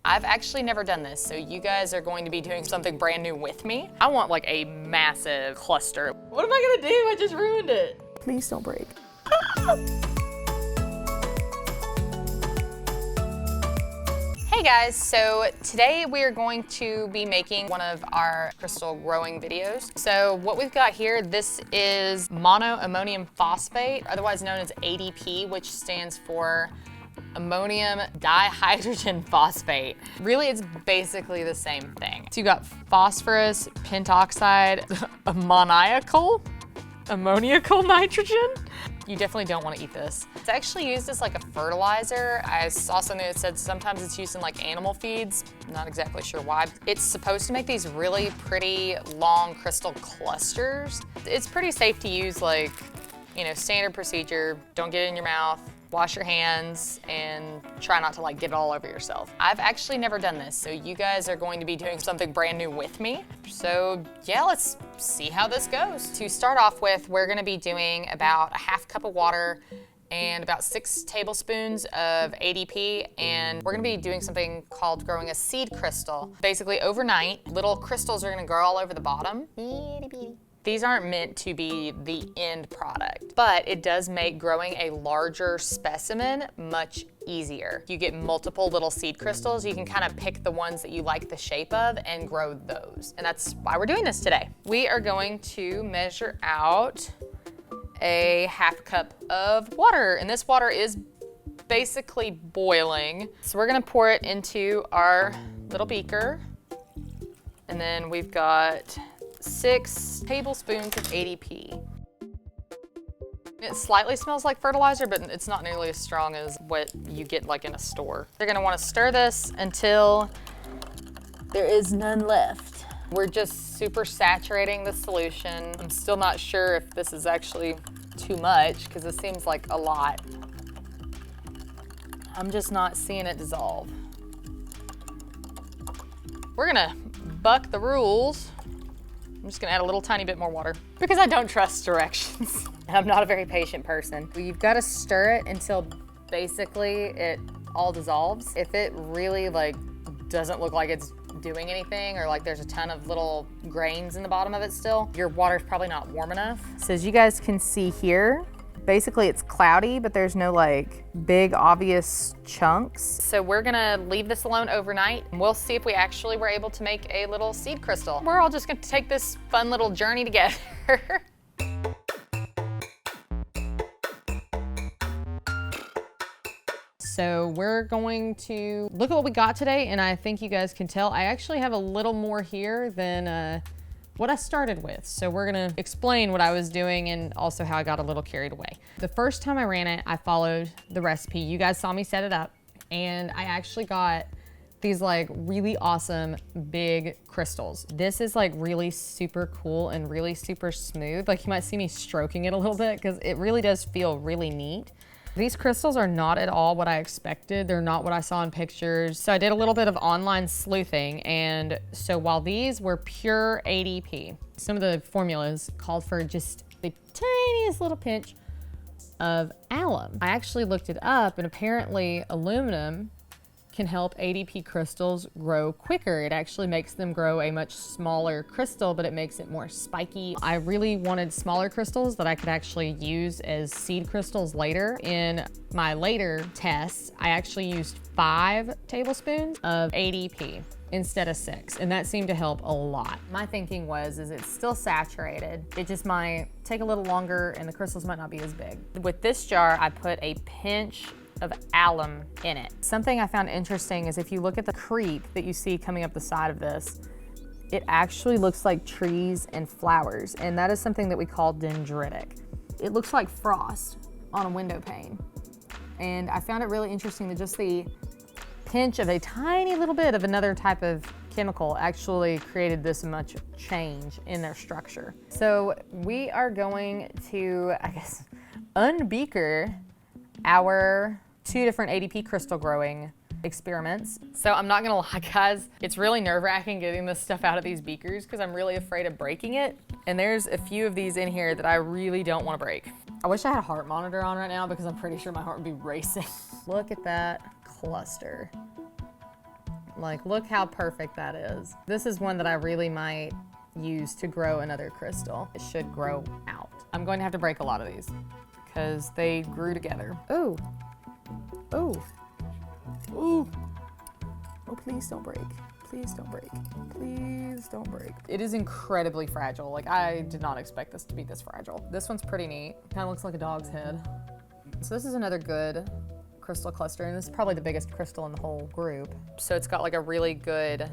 I've actually never done this, so you guys are going to be doing something brand new with me. I want like a massive cluster. What am I gonna do? I just ruined it. Please don't break. Hey guys, so today we are going to be making one of our crystal growing videos. So what we've got here, this is monoammonium phosphate, otherwise known as ADP, which stands for ammonium dihydrogen phosphate. Really, it's basically the same thing. So you got phosphorus, pentoxide, ammoniacal nitrogen. You definitely don't want to eat this. It's actually used as like a fertilizer. I saw something that said sometimes it's used in like animal feeds. Not exactly sure why. It's supposed to make these really pretty long crystal clusters. It's pretty safe to use, like, you know, standard procedure. Don't get it in your mouth. Wash your hands and try not to like get it all over yourself. I've actually never done this, so you guys are going to be doing something brand new with me. So yeah, let's see how this goes. To start off with, we're gonna be doing about a half cup of water and about 6 tablespoons of ADP, and we're gonna be doing something called growing a seed crystal. Basically overnight, little crystals are gonna grow all over the bottom. These aren't meant to be the end product, but it does make growing a larger specimen much easier. You get multiple little seed crystals. You can kind of pick the ones that you like the shape of and grow those. And that's why we're doing this today. We are going to measure out a half cup of water, and this water is basically boiling. So we're gonna pour it into our little beaker, and then we've got 6 tablespoons of ADP. It slightly smells like fertilizer, but it's not nearly as strong as what you get like in a store. You're gonna wanna stir this until there is none left. We're just super saturating the solution. I'm still not sure if this is actually too much, because it seems like a lot. I'm just not seeing it dissolve. We're gonna buck the rules. I'm just gonna add a little tiny bit more water because I don't trust directions. I'm not a very patient person. You've got to stir it until basically it all dissolves. If it really like doesn't look like it's doing anything, or like there's a ton of little grains in the bottom of it still, your water's probably not warm enough. So as you guys can see here, basically it's cloudy, but there's no like big obvious chunks. So we're gonna leave this alone overnight, and we'll see if we actually were able to make a little seed crystal. We're all just gonna take this fun little journey together. So we're going to look at what we got today, and I think you guys can tell I actually have a little more here than what I started with. So we're gonna explain what I was doing and also how I got a little carried away. The first time I ran it, I followed the recipe. You guys saw me set it up, and I actually got these like really awesome big crystals. This is like really super cool and really super smooth. Like you might see me stroking it a little bit because it really does feel really neat. These crystals are not at all what I expected. They're not what I saw in pictures. So I did a little bit of online sleuthing, and so while these were pure ADP, some of the formulas called for just the tiniest little pinch of alum. I actually looked it up, and apparently aluminum can help ADP crystals grow quicker. It actually makes them grow a much smaller crystal, but it makes it more spiky. I really wanted smaller crystals that I could actually use as seed crystals later. In my later tests, I actually used 5 tablespoons of ADP instead of 6, and that seemed to help a lot. My thinking was, is it's still saturated. It just might take a little longer and the crystals might not be as big. With this jar, I put a pinch of alum in it. Something I found interesting is if you look at the creep that you see coming up the side of this, it actually looks like trees and flowers, and that is something that we call dendritic. It looks like frost on a window pane, and I found it really interesting that just the pinch of a tiny little bit of another type of chemical actually created this much change in their structure. So we are going to, I guess, unbeaker our 2 different ADP crystal growing experiments. So I'm not gonna lie, guys, it's really nerve-wracking getting this stuff out of these beakers because I'm really afraid of breaking it. And there's a few of these in here that I really don't want to break. I wish I had a heart monitor on right now because I'm pretty sure my heart would be racing. Look at that cluster. Like, look how perfect that is. This is one that I really might use to grow another crystal. It should grow out. I'm going to have to break a lot of these because they grew together. Ooh, ooh, ooh. Oh, please don't break. Please don't break. Please don't break. It is incredibly fragile. Like, I did not expect this to be this fragile. This one's pretty neat. Kind of looks like a dog's head. So this is another good crystal cluster, and this is probably the biggest crystal in the whole group. So it's got like a really good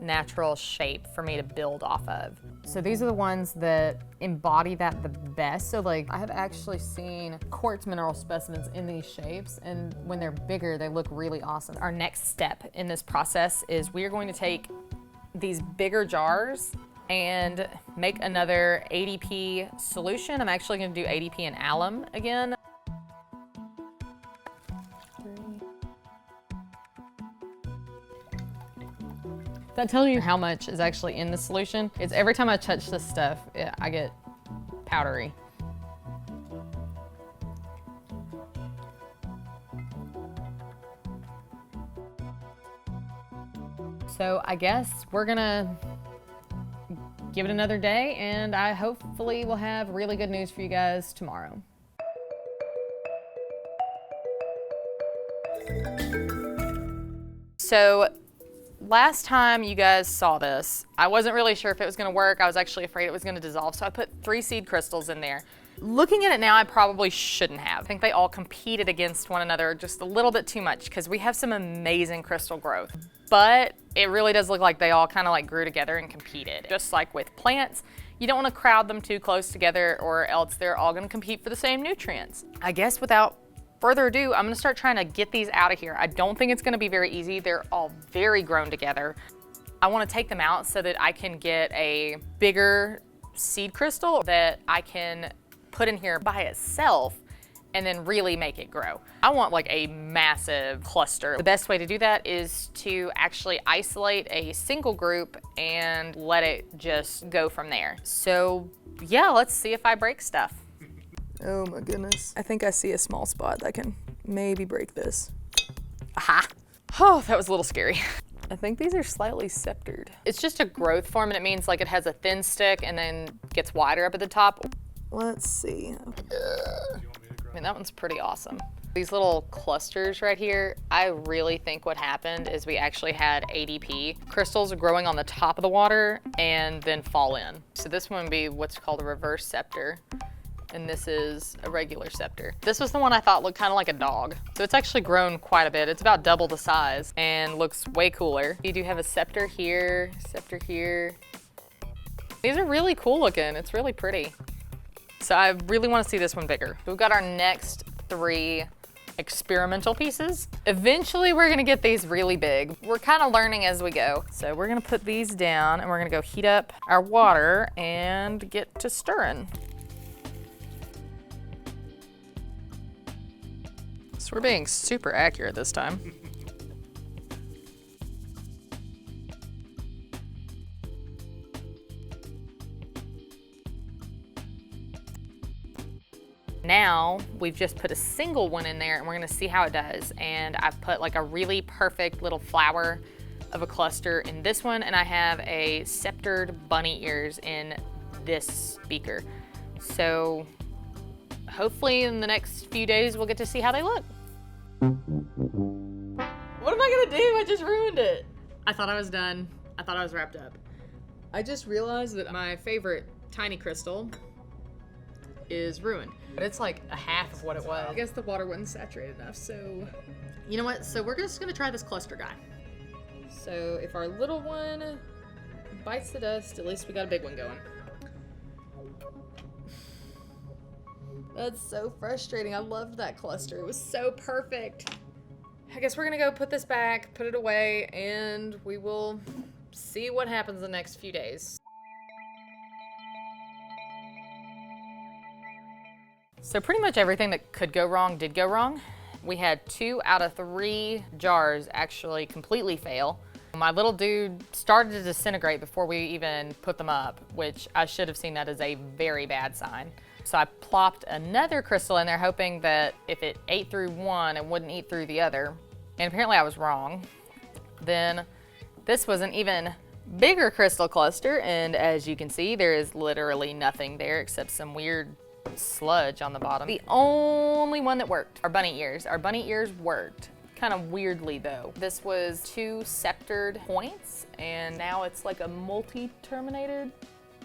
natural shape for me to build off of. So these are the ones that embody that the best. So like, I have actually seen quartz mineral specimens in these shapes, and when they're bigger, they look really awesome. Our next step in this process is we are going to take these bigger jars and make another ADP solution. I'm actually going to do ADP and alum again. That tells you how much is actually in the solution. It's every time I touch this stuff, I get powdery. So I guess we're gonna give it another day, and I hopefully will have really good news for you guys tomorrow. So last time you guys saw this, I wasn't really sure if it was gonna work. I was actually afraid it was gonna dissolve, so I put 3 seed crystals in there. Looking at it now, I probably shouldn't have. I think they all competed against one another just a little bit too much because we have some amazing crystal growth. But it really does look like they all kind of like grew together and competed. Just like with plants, you don't want to crowd them too close together or else they're all going to compete for the same nutrients. I guess without further ado, I'm going to start trying to get these out of here. I don't think it's going to be very easy. They're all very grown together. I want to take them out so that I can get a bigger seed crystal that I can put in here by itself and then really make it grow. I want like a massive cluster. The best way to do that is to actually isolate a single group and let it just go from there. So yeah, let's see if I break stuff. Oh my goodness. I think I see a small spot that can maybe break this. Aha. Oh, that was a little scary. I think these are slightly sceptered. It's just a growth form, and it means like it has a thin stick and then gets wider up at the top. Let's see. I mean, that one's pretty awesome. These little clusters right here, I really think what happened is we actually had ADP crystals growing on the top of the water and then fall in. So this one would be what's called a reverse scepter, and this is a regular scepter. This was the one I thought looked kind of like a dog. So it's actually grown quite a bit. It's about double the size and looks way cooler. You do have a scepter here, scepter here. These are really cool looking. It's really pretty. So I really want to see this one bigger. We've got our next 3 experimental pieces. Eventually we're gonna get these really big. We're kind of learning as we go. So we're gonna put these down and we're gonna go heat up our water and get to stirring. So we're being super accurate this time. Now we've just put a single one in there and we're gonna see how it does. And I've put like a really perfect little flower of a cluster in this one, and I have a sceptered bunny ears in this beaker. So hopefully in the next few days we'll get to see how they look. What am I gonna do? I just ruined it. I thought I was done. I thought I was wrapped up. I just realized that my favorite tiny crystal is ruined. But it's like a half of what it was. I guess the water wasn't saturated enough, so. You know what? So we're just gonna try this cluster guy. So if our little one bites the dust, at least we got a big one going. That's so frustrating. I loved that cluster. It was so perfect. I guess we're gonna go put this back, put it away, and we will see what happens the next few days. So pretty much everything that could go wrong did go wrong. We had 2 out of 3 jars actually completely fail. My little dude started to disintegrate before we even put them up, which I should have seen that as a very bad sign. So I plopped another crystal in there hoping that if it ate through one, it wouldn't eat through the other. And apparently I was wrong. Then this was an even bigger crystal cluster, and as you can see, there is literally nothing there except some weird sludge on the bottom. The only one that worked, our bunny ears. Our bunny ears worked. Kind of weirdly though. This was 2 sectored points, and now it's like a multi-terminated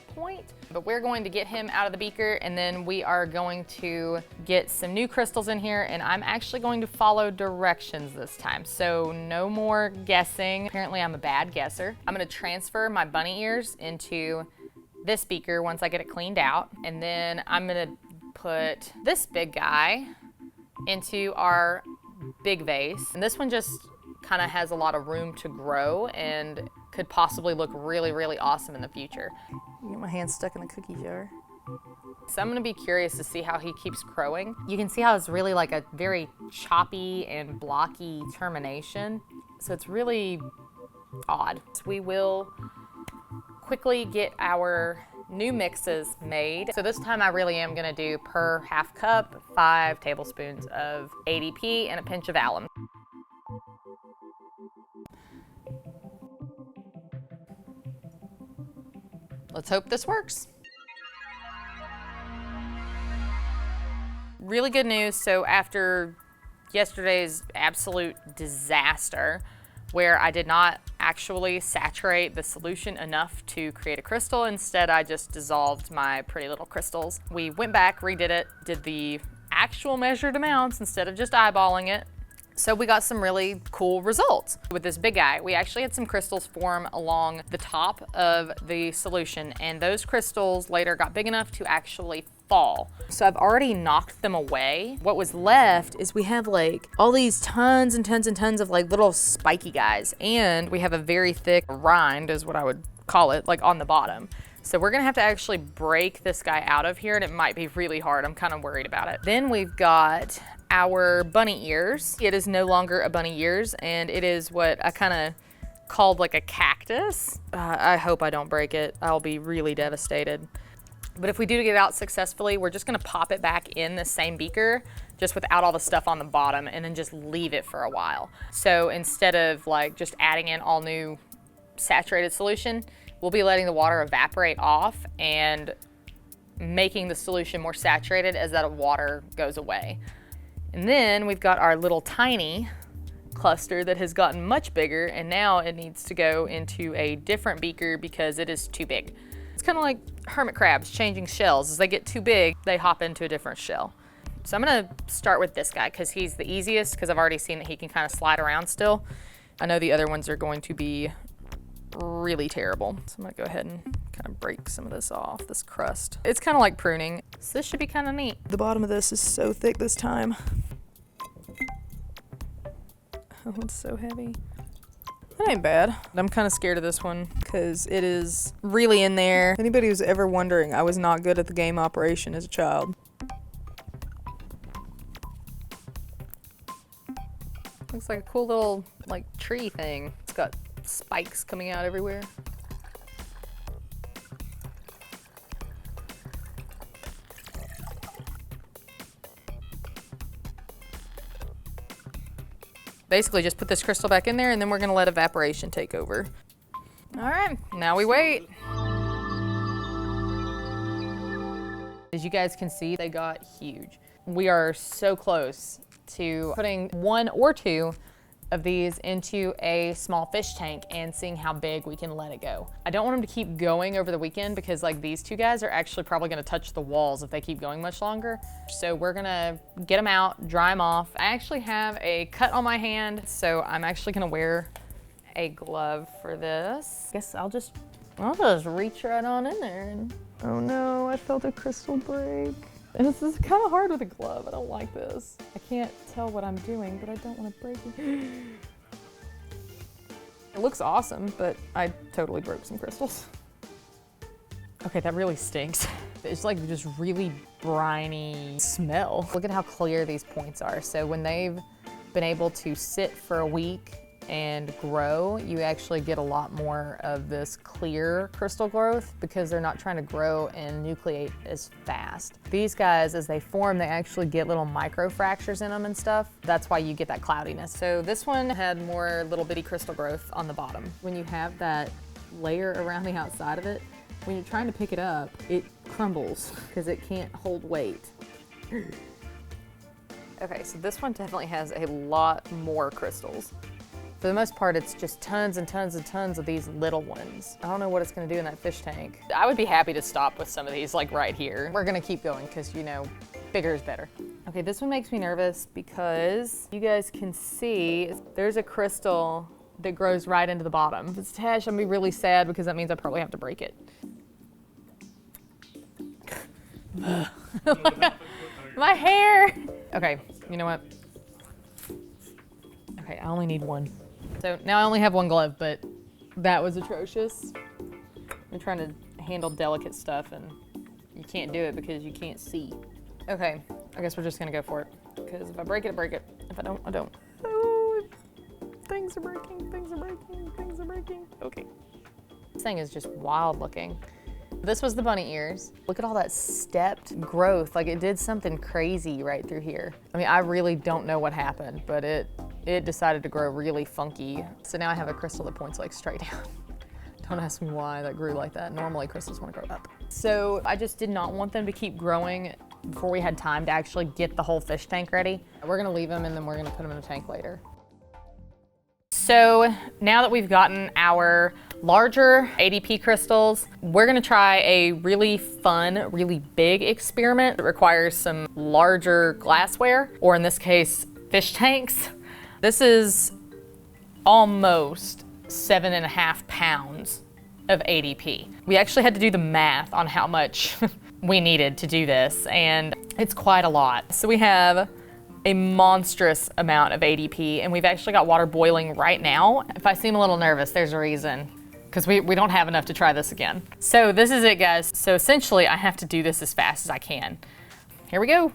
point. But we're going to get him out of the beaker, and then we are going to get some new crystals in here, and I'm actually going to follow directions this time. So no more guessing. Apparently I'm a bad guesser. I'm gonna transfer my bunny ears into this beaker once I get it cleaned out, and then I'm gonna put this big guy into our big vase. And this one just kind of has a lot of room to grow and could possibly look really, really awesome in the future. Get my hand stuck in a cookie jar. So I'm gonna be curious to see how he keeps growing. You can see how it's really like a very choppy and blocky termination. So it's really odd. So we will quickly get our new mixes made. So this time I really am gonna do per half cup, 5 tablespoons of ADP and a pinch of alum. Let's hope this works. Really good news. So after yesterday's absolute disaster, where I did not actually saturate the solution enough to create a crystal. Instead, I just dissolved my pretty little crystals. We went back, redid it, did the actual measured amounts instead of just eyeballing it. So we got some really cool results. With this big guy, we actually had some crystals form along the top of the solution, and those crystals later got big enough to actually fall. So I've already knocked them away. What was left is we have like all these tons and tons and tons of like little spiky guys, and we have a very thick rind is what I would call it, like on the bottom. So we're gonna have to actually break this guy out of here, and it might be really hard. I'm kind of worried about it. Then we've got our bunny ears. It is no longer a bunny ears, and it is what I kind of called like a cactus. I hope I don't break it. I'll be really devastated. But if we do get it out successfully, we're just gonna pop it back in the same beaker, just without all the stuff on the bottom, and then just leave it for a while. So instead of like just adding in all new saturated solution, we'll be letting the water evaporate off and making the solution more saturated as that water goes away. And then we've got our little tiny cluster that has gotten much bigger, and now it needs to go into a different beaker because it is too big. It's kind of like hermit crabs changing shells. As they get too big, they hop into a different shell. So I'm gonna start with this guy because he's the easiest, because I've already seen that he can kind of slide around still. I know the other ones are going to be really terrible. So I'm gonna go ahead and kind of break some of this off, this crust. It's kind of like pruning. So this should be kind of neat. The bottom of this is so thick this time. Oh, it's so heavy. That ain't bad. I'm kind of scared of this one because it is really in there. Anybody who's ever wondering, I was not good at the game operation as a child. Looks like a cool little like tree thing. It's got spikes coming out everywhere. Basically just put this crystal back in there, and then we're gonna let evaporation take over. All right, now we wait. As you guys can see, they got huge. We are so close to putting 1 or 2 of these into a small fish tank and seeing how big we can let it go. I don't want them to keep going over the weekend because like these 2 guys are actually probably gonna touch the walls if they keep going much longer. So we're gonna get them out, dry them off. I actually have a cut on my hand, so I'm actually gonna wear a glove for this. Guess I'll just reach right on in there and, oh no, I felt a crystal break. And this is kind of hard with a glove. I don't like this. I can't tell what I'm doing, but I don't want to break it. It looks awesome, but I totally broke some crystals. Okay, that really stinks. It's like just really briny smell. Look at how clear these points are. So when they've been able to sit for a week and grow, you actually get a lot more of this clear crystal growth because they're not trying to grow and nucleate as fast. These guys, as they form, they actually get little micro fractures in them and stuff. That's why you get that cloudiness. So this one had more little bitty crystal growth on the bottom. When you have that layer around the outside of it, when you're trying to pick it up, it crumbles because it can't hold weight. Okay, so this one definitely has a lot more crystals. For the most part, it's just tons and tons and tons of these little ones. I don't know what it's gonna do in that fish tank. I would be happy to stop with some of these, like right here. We're gonna keep going because, you know, bigger is better. Okay, this one makes me nervous because you guys can see there's a crystal that grows right into the bottom. If it's attached, I'm gonna be really sad because that means I probably have to break it. My hair! Okay, you know what? Okay, I only need one. So now I only have one glove, but that was atrocious. I'm trying to handle delicate stuff and you can't do it because you can't see. Okay, I guess we're just gonna go for it. Because if I break it, I break it. If I don't, I don't. Oh, things are breaking, things are breaking, things are breaking. Okay. This thing is just wild looking. This was the bunny ears. Look at all that stepped growth. Like it did something crazy right through here. I mean, I really don't know what happened, but it decided to grow really funky. So now I have a crystal that points like straight down. Don't ask me why that grew like that. Normally crystals want to grow up. So I just did not want them to keep growing before we had time to actually get the whole fish tank ready. We're gonna leave them and then we're gonna put them in a tank later. So now that we've gotten our larger ADP crystals, we're gonna try a really fun, really big experiment. It requires some larger glassware, or in this case, fish tanks. This is almost 7.5 pounds of ADP. We actually had to do the math on how much we needed to do this, and it's quite a lot. So we have a monstrous amount of ADP, and we've actually got water boiling right now. If I seem a little nervous, there's a reason, because we don't have enough to try this again. So this is it, guys. So essentially, I have to do this as fast as I can. Here we go.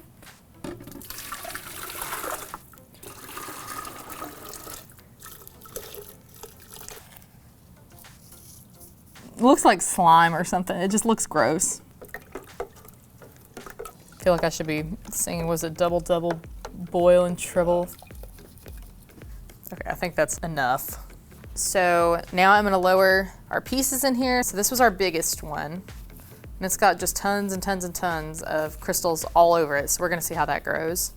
It looks like slime or something. It just looks gross. I feel like I should be singing, was it double, double, boil and treble? Okay, I think that's enough. So now I'm gonna lower our pieces in here. So this was our biggest one. And it's got just tons and tons and tons of crystals all over it. So we're gonna see how that grows.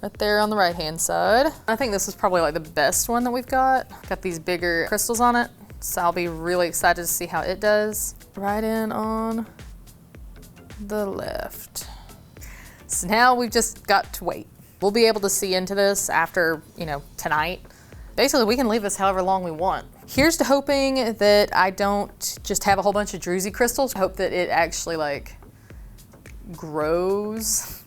Right there on the right-hand side. I think this is probably like the best one that we've got. Got these bigger crystals on it. So I'll be really excited to see how it does. Right in on the left. So now we've just got to wait. We'll be able to see into this after, you know, tonight. Basically, we can leave this however long we want. Here's to hoping that I don't just have a whole bunch of druzy crystals. I hope that it actually like grows.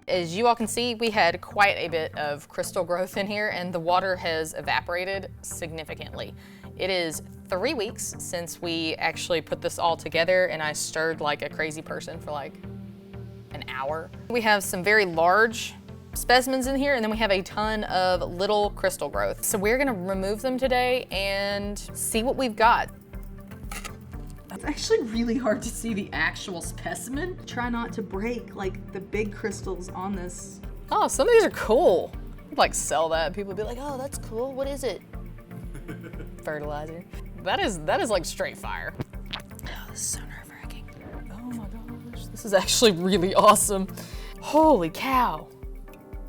As you all can see, we had quite a bit of crystal growth in here and the water has evaporated significantly. It is 3 weeks since we actually put this all together and I stirred like a crazy person for like an hour. We have some very large specimens in here and then we have a ton of little crystal growth. So we're gonna remove them today and see what we've got. It's actually really hard to see the actual specimen. Try not to break like the big crystals on this. Oh, some of these are cool. I'd like sell that. People would be like, oh, that's cool. What is it? Fertilizer. That is like straight fire. Oh, this is so nerve-wracking. Oh my gosh, this is actually really awesome. Holy cow.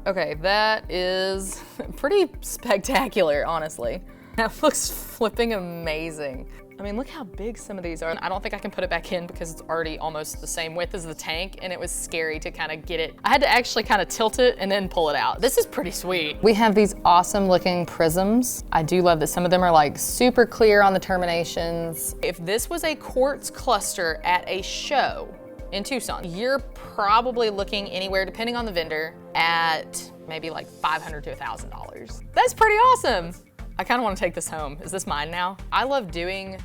Okay, that is pretty spectacular, honestly. That looks flipping amazing. I mean, look how big some of these are. I don't think I can put it back in because it's already almost the same width as the tank and it was scary to kind of get it. I had to actually kind of tilt it and then pull it out. This is pretty sweet. We have these awesome looking prisms. I do love that some of them are like super clear on the terminations. If this was a quartz cluster at a show in Tucson, you're probably looking anywhere, depending on the vendor, at maybe like $500 to $1,000. That's pretty awesome. I kind of want to take this home. Is this mine now? I love doing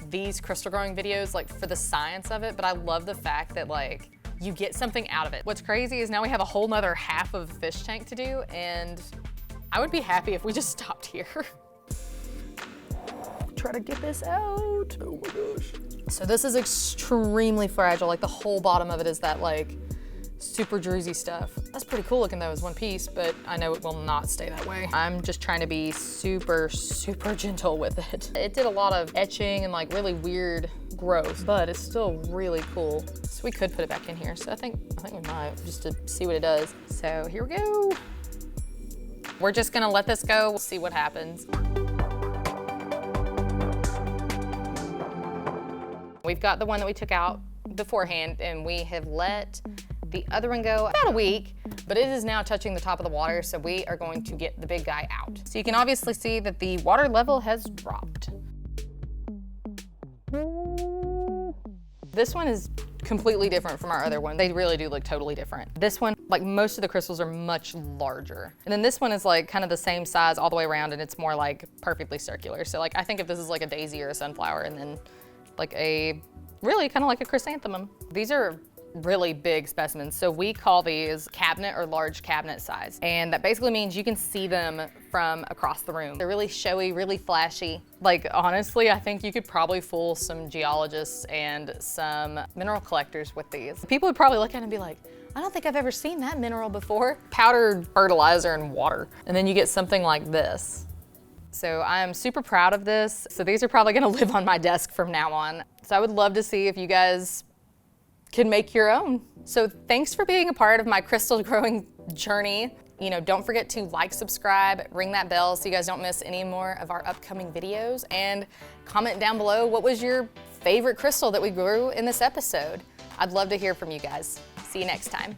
these crystal growing videos like for the science of it, but I love the fact that like you get something out of it. What's crazy is now we have a whole nother half of the fish tank to do, and I would be happy if we just stopped here. Try to get this out. Oh my gosh. So this is extremely fragile. Like the whole bottom of it is that like super druzy stuff. That's pretty cool looking though as one piece, but I know it will not stay that way. I'm just trying to be super, super gentle with it. It did a lot of etching and like really weird growth, but it's still really cool. So we could put it back in here. So I think we might, just to see what it does. So here we go. We're just gonna let this go. We'll see what happens. We've got the one that we took out beforehand, and we have let the other one go about a week, but it is now touching the top of the water, so we are going to get the big guy out. So you can obviously see that the water level has dropped. This one is completely different from our other one. They really do look totally different. This one, like most of the crystals are much larger. And then this one is like kind of the same size all the way around, and it's more like perfectly circular. So like I think if this is like a daisy or a sunflower, and then like a, really kind of like a chrysanthemum. These are really big specimens. So we call these cabinet or large cabinet size. And that basically means you can see them from across the room. They're really showy, really flashy. Like honestly, I think you could probably fool some geologists and some mineral collectors with these. People would probably look at it and be like, I don't think I've ever seen that mineral before. Powdered fertilizer and water. And then you get something like this. So I am super proud of this. So these are probably gonna live on my desk from now on. So I would love to see if you guys can make your own. So thanks for being a part of my crystal growing journey. You know, don't forget to like, subscribe, ring that bell so you guys don't miss any more of our upcoming videos, and comment down below what was your favorite crystal that we grew in this episode. I'd love to hear from you guys. See you next time.